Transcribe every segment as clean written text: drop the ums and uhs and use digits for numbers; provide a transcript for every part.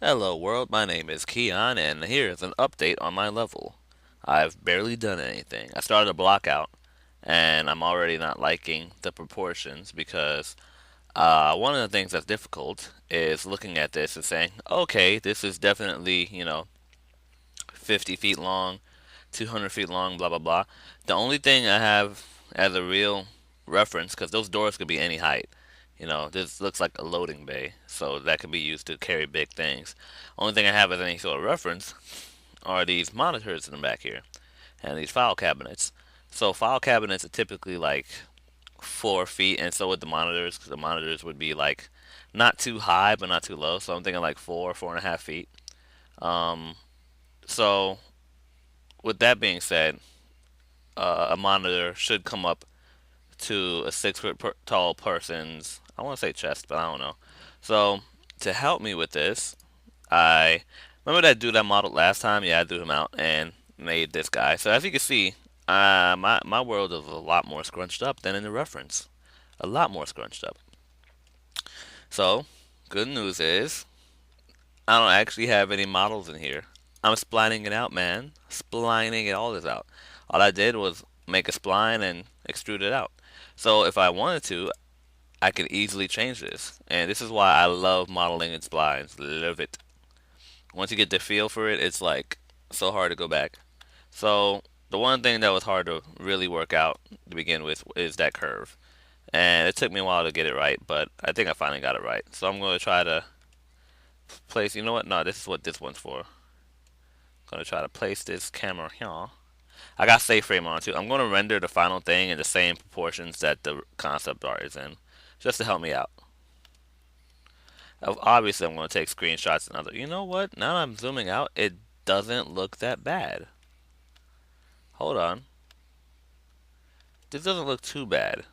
Hello world, my name is Keon and here's an update on my level. I've barely done anything. I started a block out and I'm already not liking the proportions because one of the things that's difficult is looking at this and saying, okay, this is definitely, 50 feet long, 200 feet long, blah, blah, blah. The only thing I have as a real reference, because those doors could be any height. This looks like a loading bay, so that could be used to carry big things. Only thing I have as any sort of reference are these monitors in the back here and these file cabinets. So file cabinets are typically like 4 feet, and so would the monitors, because the monitors would be like not too high but not too low. So I'm thinking like 4.5 feet. Um, so with that being said, a monitor should come up to a 6 foot tall person's, I want to say chest, but I don't know. So to help me with this, I remember that dude I modeled last time. Yeah, I drew him out and made this guy. So as you can see, my world is a lot more scrunched up than in the reference. A lot more scrunched up. So good news is I don't actually have any models in here. I'm splining it out, man. Splining it all this out. All I did was make a spline and extrude it out. So if I wanted to, I could easily change this. And this is why I love modeling in splines. Love it. Once you get the feel for it, it's like so hard to go back. So the one thing that was hard to really work out to begin with is that curve. And it took me a while to get it right, but I think I finally got it right. So I'm going to try to place, you know what? No, this is what this one's for. I'm going to try to place this camera here. I got safe frame on too. I'm going to render the final thing in the same proportions that the concept art is in, just to help me out. Obviously, I'm going to take screenshots and other. You know what? Now that I'm zooming out, it doesn't look that bad. Hold on. This doesn't look too bad.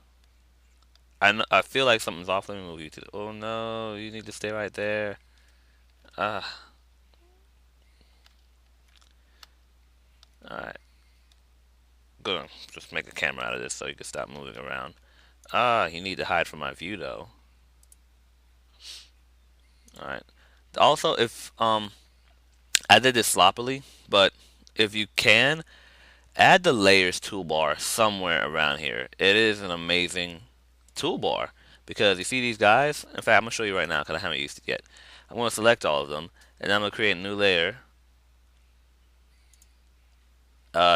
I feel like something's off. Let me move you to. Oh no, you need to stay right there. Ah, all right. Good. Just make a camera out of this so you can stop moving around. Ah, you need to hide from my view though. All right. Also, if I did this sloppily, but if you can add the layers toolbar somewhere around here, it is an amazing toolbar because you see these guys. In fact, I'm gonna show you right now because I haven't used it yet. I'm gonna select all of them and I'm gonna create a new layer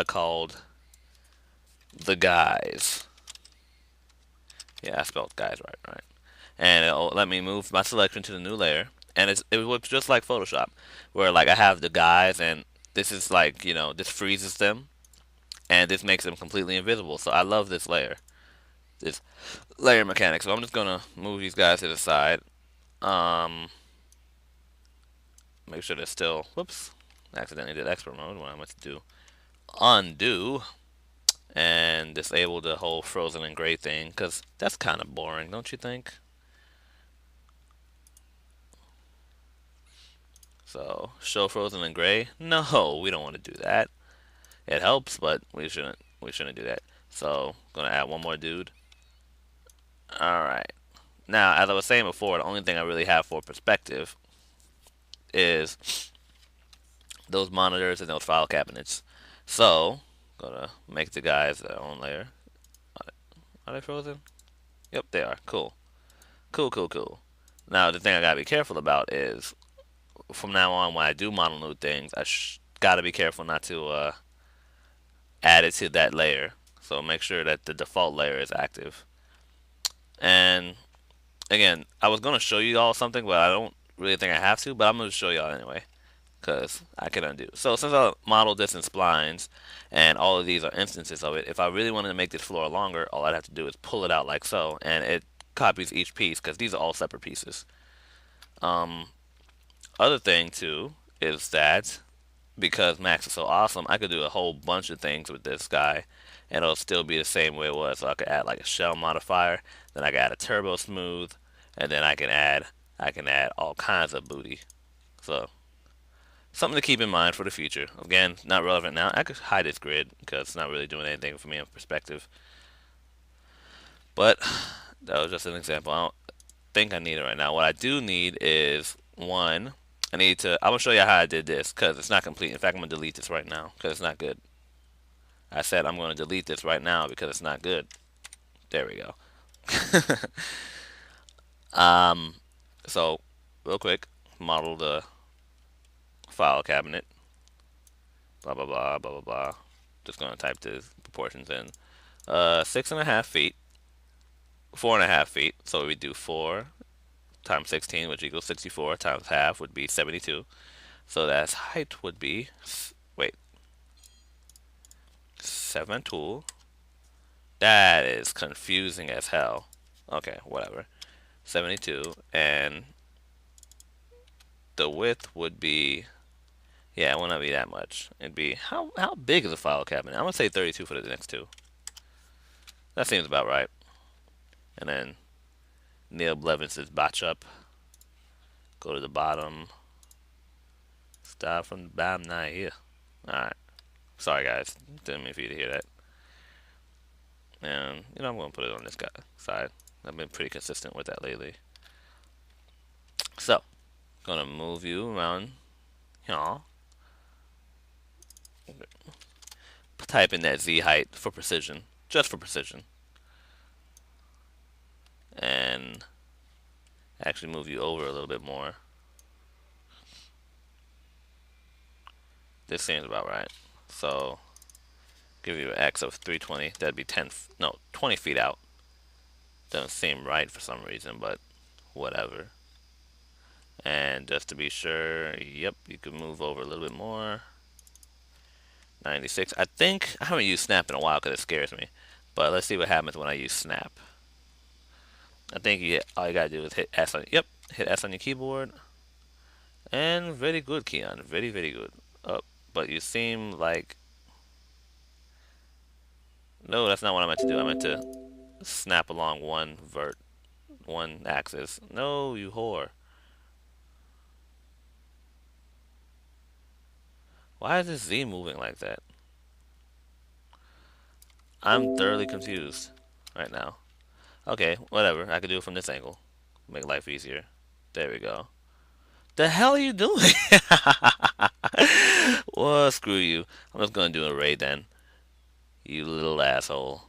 called the guys. Yeah, I spelled guys right. And it'll let me move my selection to the new layer. And it looks just like Photoshop, where like I have the guys, and this is like this freezes them, and this makes them completely invisible. So I love this layer mechanic. So I'm just gonna move these guys to the side. Um, Make sure they're still. Whoops, I accidentally did expert mode when I meant to do undo and disable the whole frozen and gray thing, because that's kind of boring, don't you think? So show frozen and gray. No, we don't want to do that. It helps, but we shouldn't do that. So gonna add one more dude. All right. Now, as I was saying before, the only thing I really have for perspective is those monitors and those file cabinets. So gonna make the guys their own layer. Are they frozen? Yep, they are. Cool. Cool, cool, cool. Now, the thing I gotta be careful about is from now on, when I do model new things, gotta be careful not to add it to that layer. So make sure that the default layer is active. And again, I was gonna show you all something, but I don't really think I have to. But I'm gonna show y'all anyway, because I can undo. So since I modeled this in splines, and all of these are instances of it, if I really wanted to make this floor longer, all I'd have to do is pull it out like so, and it copies each piece because these are all separate pieces. Um, Other thing too is that because Max is so awesome, I could do a whole bunch of things with this guy, and it'll still be the same way it was. So I could add like a shell modifier, then I could add a turbo smooth, and then I can add all kinds of booty. So something to keep in mind for the future. Again, not relevant now. I could hide this grid because it's not really doing anything for me in perspective. But that was just an example. I don't think I need it right now. What I do need is one. I'm gonna show you how I did this because it's not complete. In fact, I'm gonna delete this right now because it's not good. I said I'm gonna delete this right now because it's not good. There we go. um, so real quick, model the file cabinet. Blah blah blah blah blah blah. Just gonna type the proportions in. 6.5 feet, 4.5 feet. So we do 4 times 16, which equals 64, times half would be 72. So that's height would be, wait, 7 That is confusing as hell. Okay, whatever. 72, and the width would be, yeah, it would not be that much. It'd be, how big is a file cabinet? I'm gonna say 32 for the next two. That seems about right. And then Neil Blevins' batch up. Go to the bottom. Start from the bottom, not here. Alright. Sorry guys. Didn't mean for you to hear that. And, I'm gonna put it on this guy side. I've been pretty consistent with that lately. So, gonna move you around here. Type in that Z height for precision. Just for precision. And actually move you over a little bit more. This seems about right. So, give you an X of 320. That'd be 20 feet out. Doesn't seem right for some reason, but whatever. And just to be sure, yep, you can move over a little bit more. 96. I haven't used Snap in a while because it scares me. But let's see what happens when I use Snap. I think all you gotta do is hit S on, yep, hit S on your keyboard. And very good, Keon. Very, very good. Oh, but you seem like, no, that's not what I meant to do. I meant to snap along one axis. No, you whore. Why is this Z moving like that? I'm thoroughly confused right now. Okay, whatever. I could do it from this angle. Make life easier. There we go. The hell are you doing? Well, screw you. I'm just gonna do an array then. You little asshole.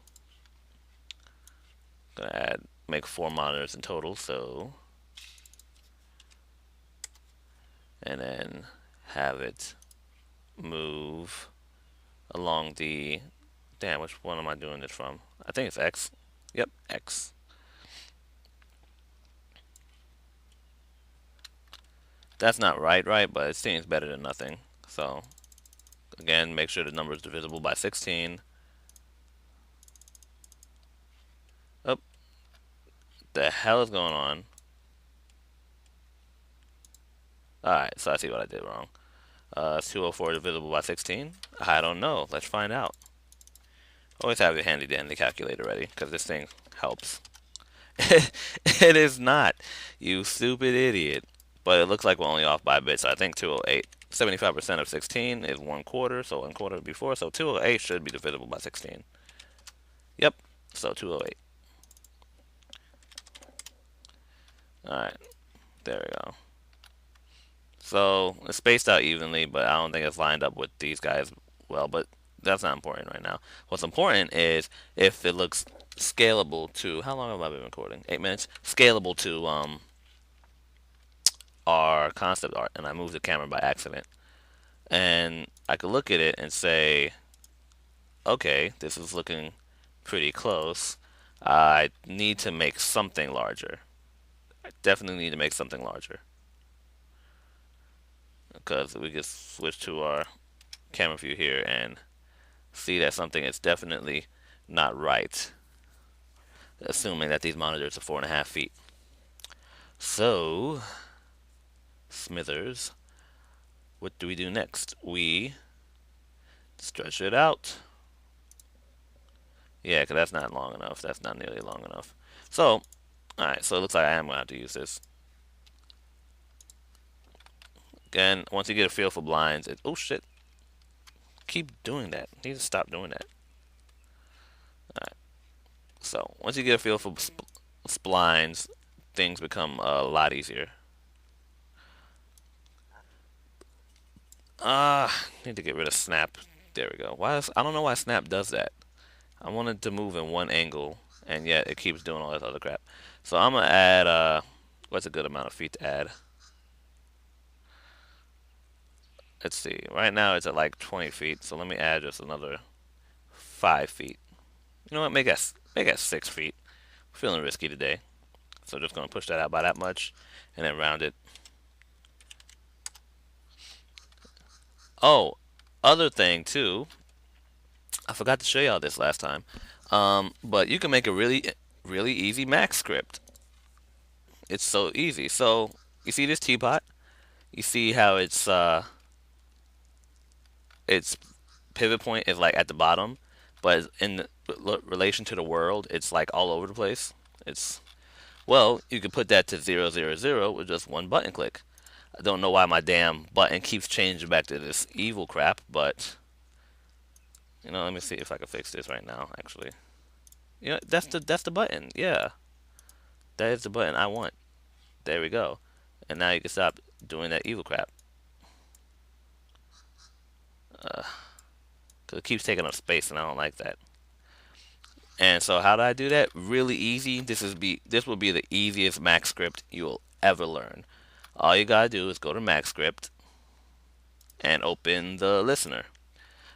Gonna make 4 monitors in total, so. And then have it move along the. Damn, which one am I doing this from? I think it's X. Yep, X. That's not right, but it seems better than nothing. So, again, make sure the number is divisible by 16. Oh, the hell is going on? Alright, so I see what I did wrong. 204 divisible by 16? I don't know. Let's find out. Always have your handy dandy calculator ready, because this thing helps. It is not, you stupid idiot. But it looks like we're only off by a bit, so I think 208. 75% of 16 is 1/4, so 1/4 would be 4, so 208 should be divisible by 16. Yep, so 208. Alright, there we go. So it's spaced out evenly, but I don't think it's lined up with these guys well, but that's not important right now. What's important is if it looks scalable to, how long have I been recording? 8 minutes. Scalable to our concept art, and I moved the camera by accident. And I could look at it and say, okay, this is looking pretty close. I need to make something larger. I definitely need to make something larger. Because we can switch to our camera view here and see that something is definitely not right. Assuming that these monitors are 4.5 feet. So, Smithers, what do we do next? We stretch it out. Yeah, because that's not long enough. That's not nearly long enough. So, alright, so it looks like I am going to have to use this. Again, once you get a feel for blinds, oh shit. Keep doing that. You need to stop doing that. Alright, so once you get a feel for splines, things become a lot easier. Need to get rid of snap. There we go. I don't know why snap does that. I wanted to move in one angle, and yet it keeps doing all this other crap. So I'm gonna add what's a good amount of feet to add? Let's see. Right now it's at like 20 feet, so let me add just another 5 feet. You know what? Make it 6 feet. Feeling risky today, so just gonna push that out by that much, and then round it. Oh, other thing too. I forgot to show y'all this last time. But you can make a really easy max script. It's so easy. So you see this teapot? You see how its pivot point is like at the bottom, but in relation to the world, it's like all over the place. It's well, you could put that to 000 with just one button click. I don't know why my damn button keeps changing back to this evil crap, but let me see if I can fix this right now. Actually, that's the button. Yeah, that is the button I want. There we go. And now you can stop doing that evil crap. Cause it keeps taking up space, and I don't like that. And so how do I do that? Really easy. This will be the easiest Max script you'll ever learn. All you gotta do is go to maxScript and open the listener.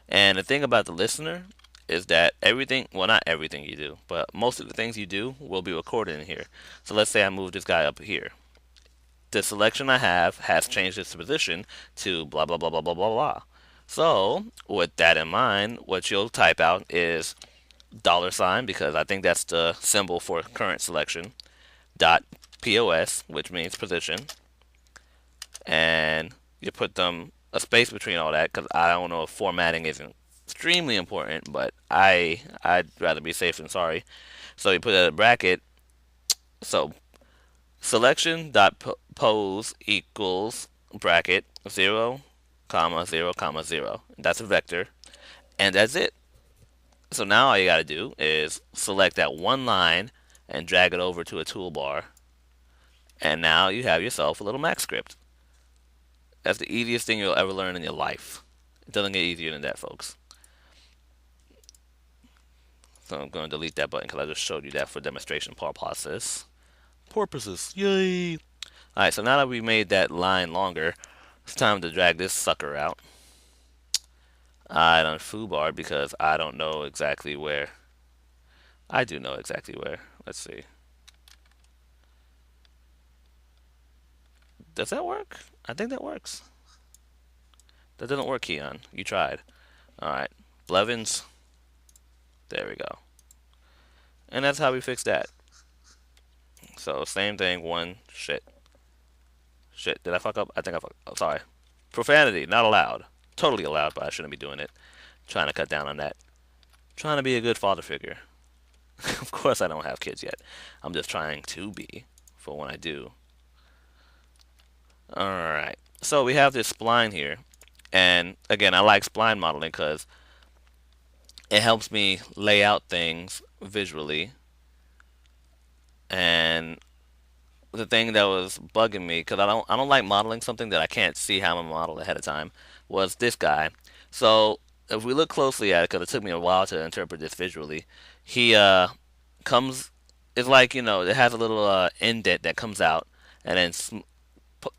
And the thing about the listener is that everything, well, not everything you do, but most of the things you do will be recorded in here. So let's say I move this guy up here. The selection I have has changed its position to blah, blah, blah, blah, blah, blah, blah. So, with that in mind, what you'll type out is $, because I think that's the symbol for current selection, dot POS, which means position, and you put them a space between all that because I don't know if formatting isn't extremely important, but I'd rather be safe than sorry. So you put a bracket. So selection dot pose equals bracket 0, comma 0, comma 0. That's a vector, and that's it. So now all you got to do is select that one line and drag it over to a toolbar, and now you have yourself a little Max script. That's the easiest thing you'll ever learn in your life. It doesn't get easier than that, folks. So I'm going to delete that button because I just showed you that for demonstration purposes. Porpoises, yay! Alright, so now that we made that line longer, it's time to drag this sucker out. I done foobarred because I don't know exactly where. I do know exactly where. Let's see. Does that work? I think that works. That doesn't work, Keon. You tried. Alright. Blevins. There we go. And that's how we fix that. So same thing, one shit. Shit, did I fuck up? I think I fucked up. Oh, sorry. Profanity, not allowed. Totally allowed, but I shouldn't be doing it. Trying to cut down on that. Trying to be a good father figure. Of course I don't have kids yet. I'm just trying to be for when I do. Alright. So we have this spline here. And again, I like spline modeling because it helps me lay out things visually. And the thing that was bugging me, because I don't like modeling something that I can't see how I'm gonna model ahead of time, was this guy. So if we look closely at it, because it took me a while to interpret this visually, he comes. It's like it has a little indent that comes out and then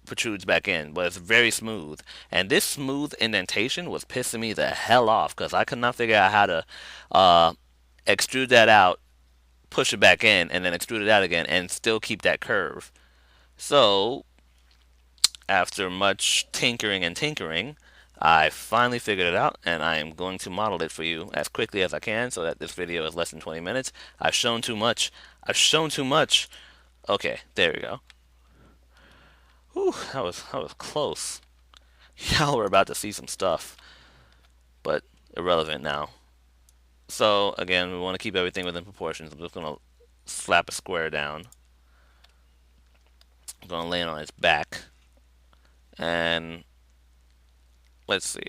protrudes back in, but it's very smooth. And this smooth indentation was pissing me the hell off because I could not figure out how to uh, extrude that out, push it back in, and then extrude it out again, and still keep that curve. So, after much tinkering and tinkering, I finally figured it out, and I am going to model it for you as quickly as I can so that this video is less than 20 minutes. I've shown too much. I've shown too much. Okay, there we go. Whew, that was close. Y'all were about to see some stuff, but irrelevant now. So, again, we want to keep everything within proportions. I'm just going to slap a square down. I'm going to lay it on its back. And let's see.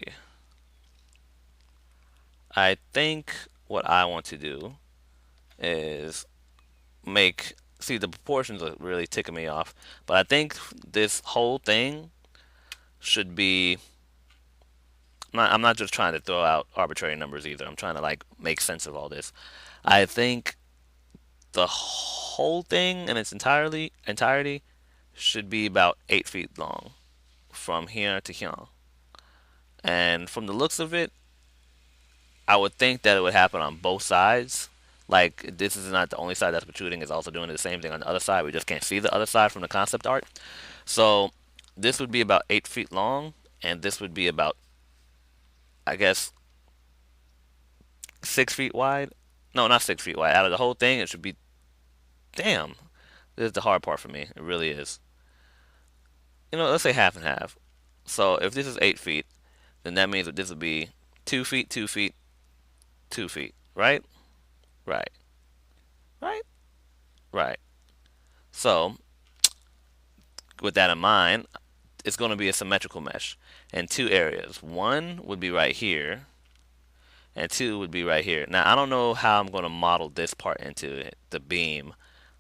I think what I want to do is make. See, the proportions are really ticking me off. But I think this whole thing should be I'm not just trying to throw out arbitrary numbers either. I'm trying to like make sense of all this. I think the whole thing in its entirety should be about 8 feet long from here to here. And from the looks of it, I would think that it would happen on both sides. Like this is not the only side that's protruding; it's also doing the same thing on the other side. We just can't see the other side from the concept art. So this would be about 8 feet long, and this would be about, I guess, 6 feet wide. No, not 6 feet wide. Out of the whole thing, it should be. Damn, this is the hard part for me. It really is. Let's say half and half. So if this is 8 feet, then that means that this would be 2 feet, 2 feet, 2 feet. Right? Right. Right? Right. So with that in mind, it's going to be a symmetrical mesh in two areas. One would be right here, and two would be right here. Now, I don't know how I'm going to model this part into it, the beam.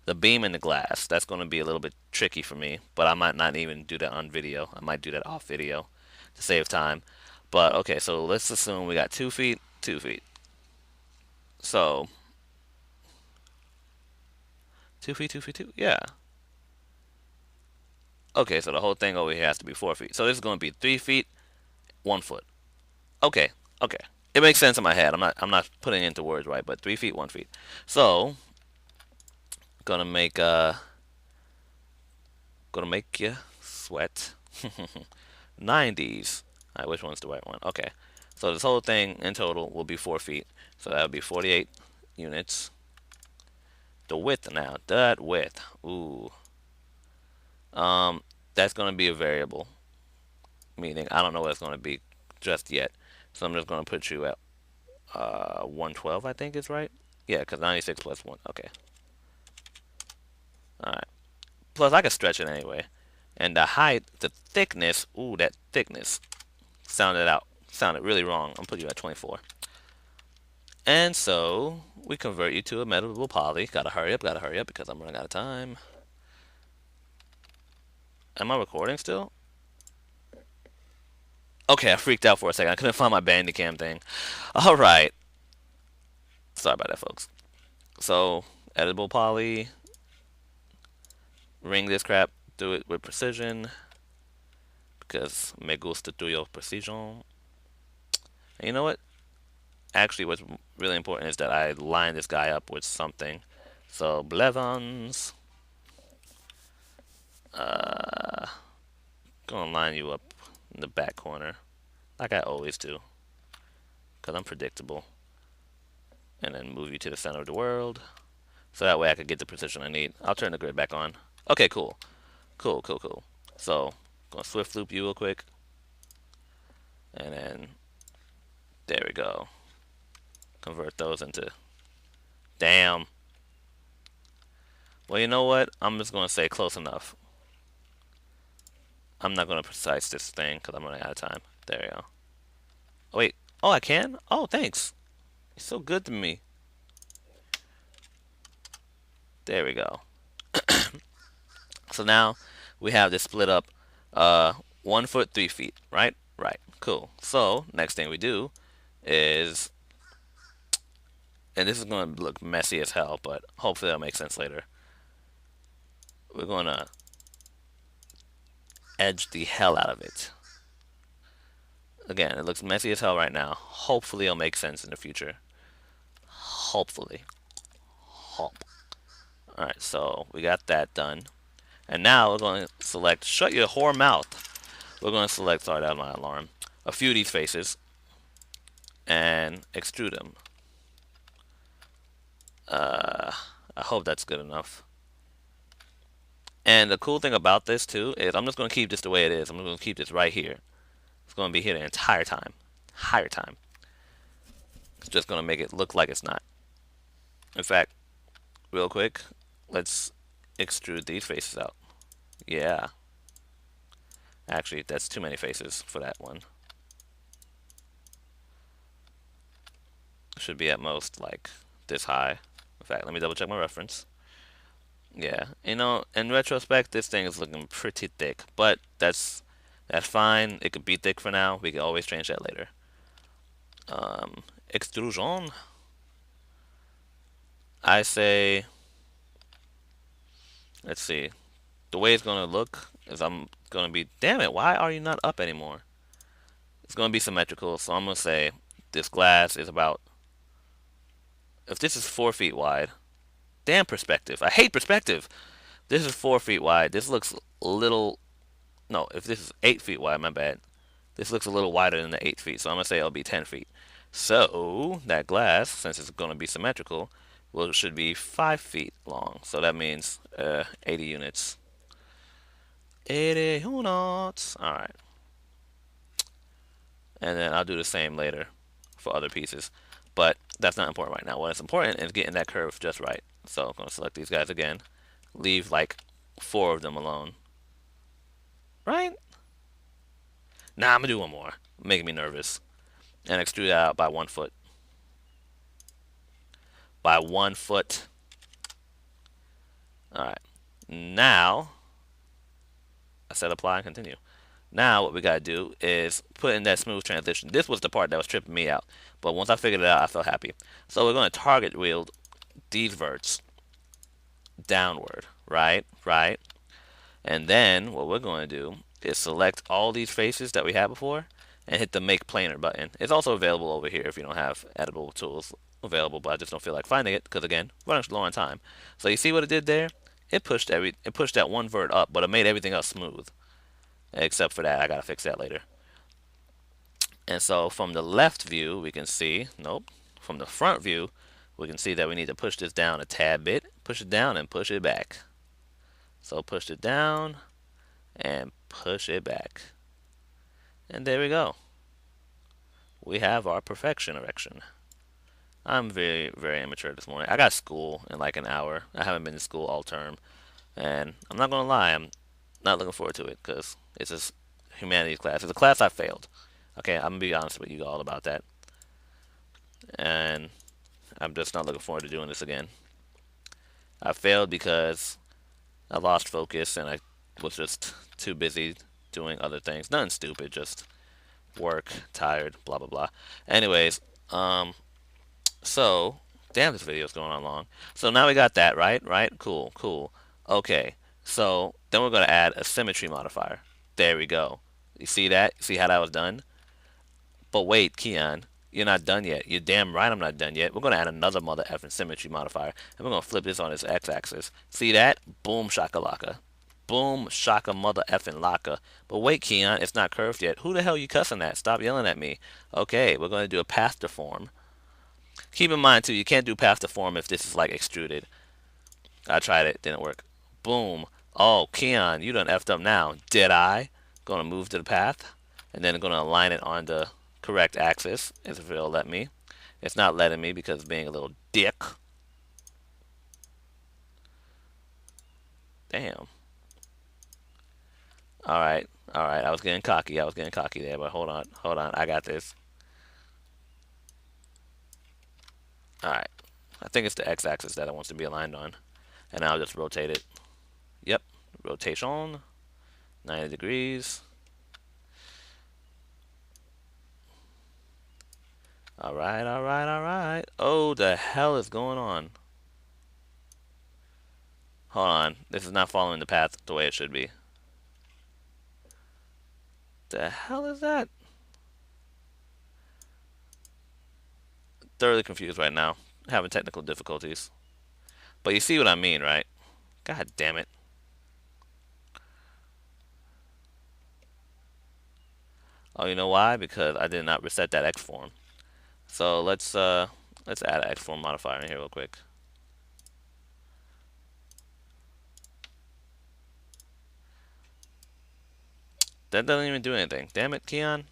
The beam and the glass. That's going to be a little bit tricky for me, but I might not even do that on video. I might do that off video to save time. But okay, so let's assume we got 2 feet, 2 feet. So 2 feet, 2 feet, two. Yeah. Okay, so the whole thing over here has to be 4 feet. So this is going to be 3 feet, 1 foot. Okay, okay. It makes sense in my head. I'm not putting it into words right, but 3 feet, 1 feet. So gonna make you sweat. 90s. Alright, which one's the right one? Okay. So this whole thing in total will be 4 feet. So that would be 48 units. The width now, that width. Ooh. That's gonna be a variable. Meaning I don't know what it's gonna be just yet. So I'm just gonna put you at 112, I think is right. Yeah, because 96 plus 1. Okay. Alright. Plus, I can stretch it anyway. And the height, the thickness, ooh, that thickness sounded really wrong. I'm putting you at 24. And so, we convert you to a meditable poly. Gotta hurry up because I'm running out of time. Am I recording still? Okay, I freaked out for a second. I couldn't find my Bandicam thing. Alright. Sorry about that, folks. So, editable poly. Ring this crap. Do it with precision. Because me gusta tuyo precision. And you know what? Actually, what's really important is that I line this guy up with something. So, Blevins. Gonna line you up in the back corner. Like I always do. Because I'm predictable. And then move you to the center of the world. So that way I can get the precision I need. I'll turn the grid back on. Okay, cool. Cool. So, gonna swift loop you real quick. And then, there we go. Convert those into, damn. Well, you know what? I'm just gonna say close enough. I'm not gonna precise this thing because I'm running out of time. There we go. Oh, wait. Oh, I can? Oh, thanks. You're so good to me. There we go. So now we have this split up 1 foot, 3 feet, right? Right. Cool. So next thing we do is, and this is going to look messy as hell, but hopefully that'll make sense later. We're going to edge the hell out of it. Again, it looks messy as hell right now. Hopefully it'll make sense in the future. Hopefully. Hope. Alright, so we got that done. And now we're going to select, shut your whore mouth. We're going to select, sorry, that's my alarm, a few of these faces and extrude them. I hope that's good enough. And the cool thing about this too is I'm just going to keep this the way it is. I'm going to keep this right here. It's going to be here the entire time. Entire time. It's just going to make it look like it's not. In fact, real quick, let's extrude these faces out. Yeah. Actually, that's too many faces for that one. Should be at most like this high. In fact, let me double check my reference. Yeah, in retrospect, this thing is looking pretty thick, but that's fine. It could be thick for now. We can always change that later. extrusion. I say, let's see. The way it's gonna look is I'm gonna be, damn it, why are you not up anymore? It's gonna be symmetrical, so I'm gonna say this glass is about, if this is 4 feet wide, damn perspective. I hate perspective. This is 4 feet wide. This looks a little, no, if this is 8 feet wide, my bad. This looks a little wider than the 8 feet, so I'm gonna say it'll be 10 feet. So that glass, since it's gonna be symmetrical, well, it should be 5 feet long. So that means 80 units. 80 units. All right, and then I'll do the same later for other pieces, but that's not important right now. What is important is getting that curve just right. So I'm gonna select these guys again, leave like 4 of them alone. Right? Nah, I'm gonna do one more. Making me nervous. And extrude that out by 1 foot. By 1 foot. Alright. Now, I said apply and continue. Now what we gotta do is put in that smooth transition. This was the part that was tripping me out. But once I figured it out, I felt happy. So we're gonna target wheel these verts downward. Right? Right? And then what we're going to do is select all these faces that we had before and hit the make planar button. It's also available over here if you don't have editable tools available, but I just don't feel like finding it because again, running low on time. So you see what it did there? It pushed that one vert up, but it made everything else smooth. Except for that, I gotta fix that later. And so from the left view, we can see, nope, from the front view, we can see that we need to push this down a tad bit, push it down and push it back. So push it down and push it back. And there we go. We have our perfection erection. I'm very, very immature this morning. I got school in like an hour. I haven't been to school all term. And I'm not going to lie, I'm not looking forward to it because it's a humanities class. It's a class I failed. Okay, I'm going to be honest with you all about that. And I'm just not looking forward to doing this again. I failed because I lost focus and I was just too busy doing other things. Nothing stupid, just work, tired, blah blah blah. Anyways, so damn, this video is going on long. So now we got that right, right, cool, cool. Okay, so then we're gonna add a symmetry modifier. There we go. You see that? See how that was done? But wait, Keon, you're not done yet. You're damn right I'm not done yet. We're gonna add another mother effing symmetry modifier, and we're gonna flip this on its x-axis. See that? Boom shakalaka. Boom shaka mother effing laka. But wait, Keon, it's not curved yet. Who the hell you cussing at? Stop yelling at me. Okay, we're gonna do a path deform. Keep in mind too, you can't do path deform if this is like extruded. I tried it, didn't work. Boom. Oh, Keon, you done effed up now. Did I? Gonna move to the path, and then gonna align it on the correct axis, as if it'll let me. It's not letting me because it's being a little dick. Damn. Alright, alright, I was getting cocky. I was getting cocky there, but hold on, I got this. Alright. I think it's the x-axis that it wants to be aligned on. And I'll just rotate it. Yep, rotation, 90 degrees. Alright, alright, alright. Oh, the hell is going on? Hold on, this is not following the path the way it should be. The hell is that? Thoroughly confused right now. Having technical difficulties. But you see what I mean, right? God damn it. Oh, you know why? Because I did not reset that X form. So let's add an X form modifier in here real quick. That doesn't even do anything. Damn it, Keon.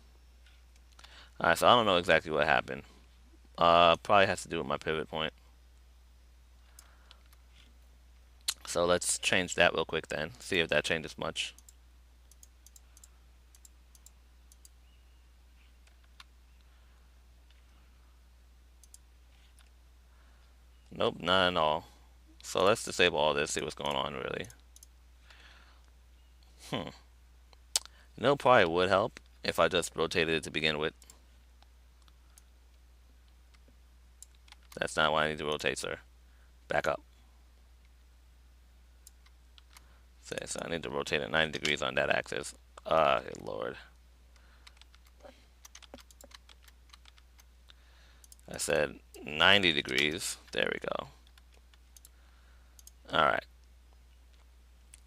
Alright, so I don't know exactly what happened. Probably has to do with my pivot point. So let's change that real quick then. See if that changes much. Nope, not at all. So let's disable all this, see what's going on really. You know, probably would help if I just rotated it to begin with. That's not what I need to rotate, sir. Back up. So I need to rotate it 90 degrees on that axis. Lord. I said 90 degrees. There we go. Alright.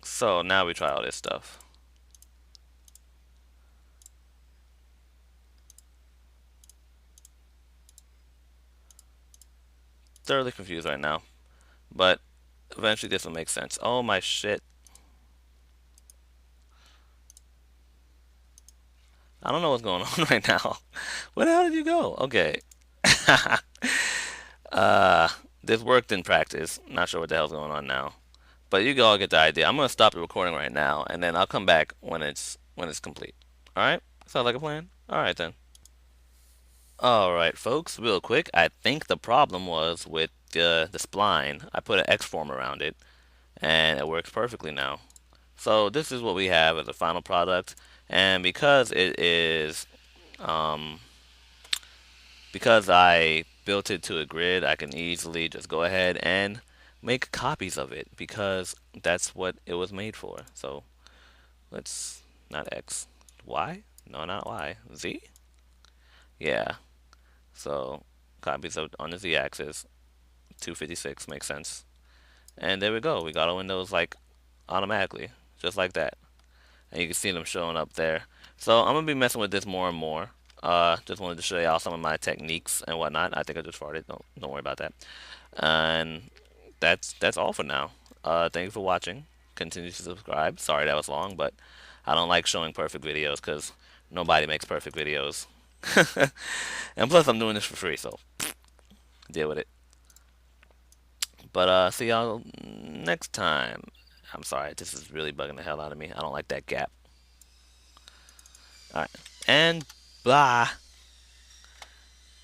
So now we try all this stuff. Thoroughly confused right now. But eventually this will make sense. Oh my shit. I don't know what's going on right now. Where the hell did you go? Okay. uh, this worked in practice. Not sure what the hell's going on now. But you all get the idea. I'm gonna stop the recording right now, and then I'll come back when it's complete. All right? Sounds like a plan. All right then. All right, folks. Real quick, I think the problem was with the spline. I put an X form around it, and it works perfectly now. So this is what we have as a final product, and um, because I built it to a grid, I can easily just go ahead and make copies of it because that's what it was made for. So let's not X, Y? No, not Y. Z? Yeah. So copies of on the Z axis, 256 makes sense. And there we go. We got our windows like automatically, just like that. And you can see them showing up there. So I'm gonna be messing with this more and more. Just wanted to show y'all some of my techniques and whatnot. I think I just farted. Don't worry about that. And that's all for now. Thank you for watching. Continue to subscribe. Sorry that was long, but I don't like showing perfect videos because nobody makes perfect videos. And plus, I'm doing this for free, so deal with it. But see y'all next time. I'm sorry, this is really bugging the hell out of me. I don't like that gap. All right, and bye.